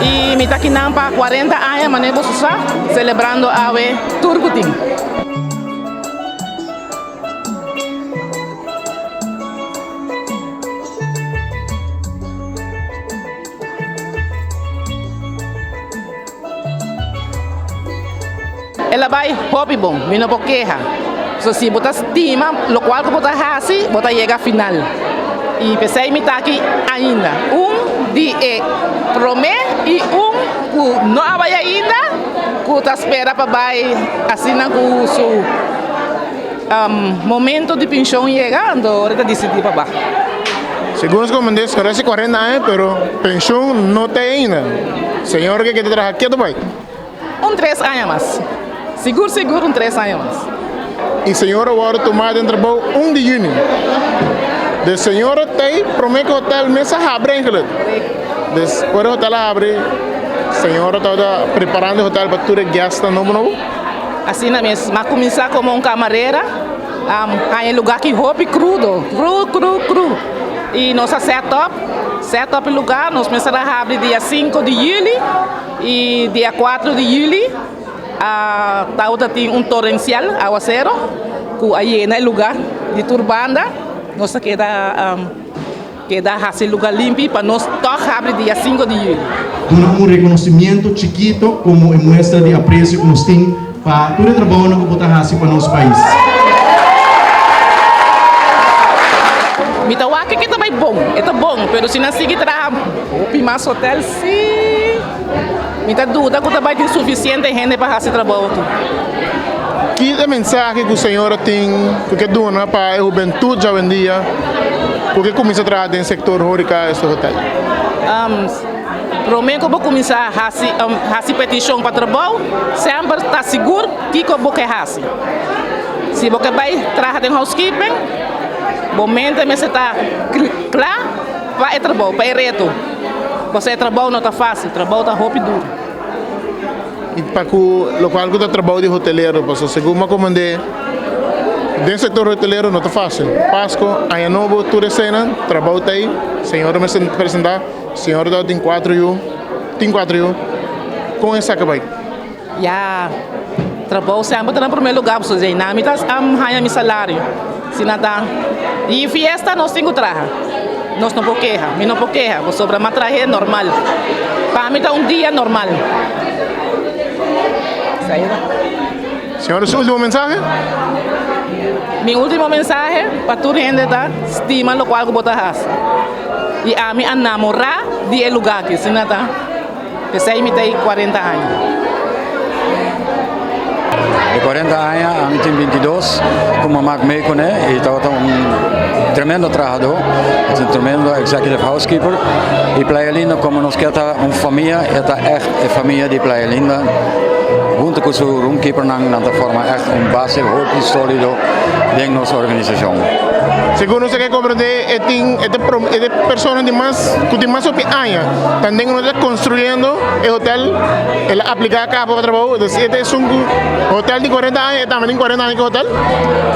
E me está aqui para 40 anos, mas nem vou usar, celebrando a Turgutin. Ela vai hobby bom, me não pode quejar. So, se você estima, o qual que você faz, você chega à final. E pensei me tá aqui ainda. De prometer e que não vai ainda, que está espera para vai assinar com o seu momento de pensão chegando, ahorita decidir para baixo. Segundo os comandantes, parece 40 anos, mas pensão não tem ainda. Senhor, que te traz aqui, tu vai? 3 anos mais. Seguro, 3 anos mais. E senhora agora tomar dentro do 1 de junho. A senhora tem promete que o hotel mesa abre, inclusive. Depois o hotel abre, a senhora está preparando o hotel para tudo gasta novo. Assim mesmo, mas começar como camareira, em lugar que roupa cru. E nossa setup lugar, nós começamos a abrir dia 5 de julho e dia 4 de julho. Tá tem torrencial, aguacero, que aí é lugar de turbanda, nós queda esse lugar limpo para nós tocar abrir dia 5 de julho. Dando reconhecimento chiquito como muestra de apreço que nós temos para todo o trabalho que você faz para nosso país. Me tá aqui que também bom, mas se não seguir o mais hotel sim. Me tá dúvida que também tem suficiente gente para fazer trabalho. Que mensagem que a senhora tem, que dona para a juventude hoje em dia, porque começa a trabalhar no setor rural este hotel? Prometo que vou começar a fazer petição para trabalho, sempre está seguro que eu vou fazer. Se você vai trabalhar em housekeeping, momento você está claro para trabalho, para reto. Você trabalho não está fácil, trabalho está rápido. E para o local que está trabalhando de hoteleiro, porque segundo eu comandei, dentro do setor hoteleiro não está fácil. Páscoa, ano novo, tudo é cena, trabalho está aí, senhora me apresentar, senhora tem 4 anos, com essa que vai? Trabalho sempre está no primeiro lugar, para você não me dá meu salário, se não dá. E festa nós temos que trabalhar. Nós não podemos quejar, vou sobrar uma traje normal. Para mim é dia normal. Senhora, sua última mensagem? Minha última mensagem para toda a gente da estima o qual você faz. E a minha namorar de lugar aqui, se não está. Pensei que tem 40 anos. De 40 anos, eu tenho 22, como Mark Meiko, e estava tremendo trabajador, um tremendo executive housekeeper. E Playa Linda, como nós queremos uma família, é a família de Playa Linda. Junto com o seu roomkeeper, nós formamos base muito sólido dentro da nossa organização. Segundo você quer compreender, é pessoas que têm mais opinião. Também nós estamos construindo o hotel, ele aplicar cá para o trabalho. Este é um hotel de 40 anos, também tem 40 anos que hotel?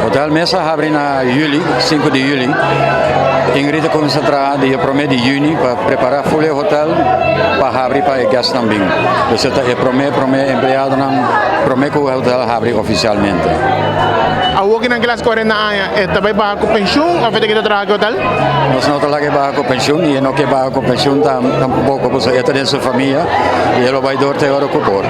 O hotel Mesa abre na julho, 5 de julho. Ingrid começa a trabalhar dia 1 de junho para preparar o hotel para abrir para os gastos também. Então, é promete empregado, promete que o hotel abre oficialmente. A working naquelas 40 anos, também para com pensão ou vai ter que trabalhar no hotel? Nós não trabalhamos para com pensão e não que para com pensão tampouco, porque é dentro da sua família e ele vai dormir até a hora que for.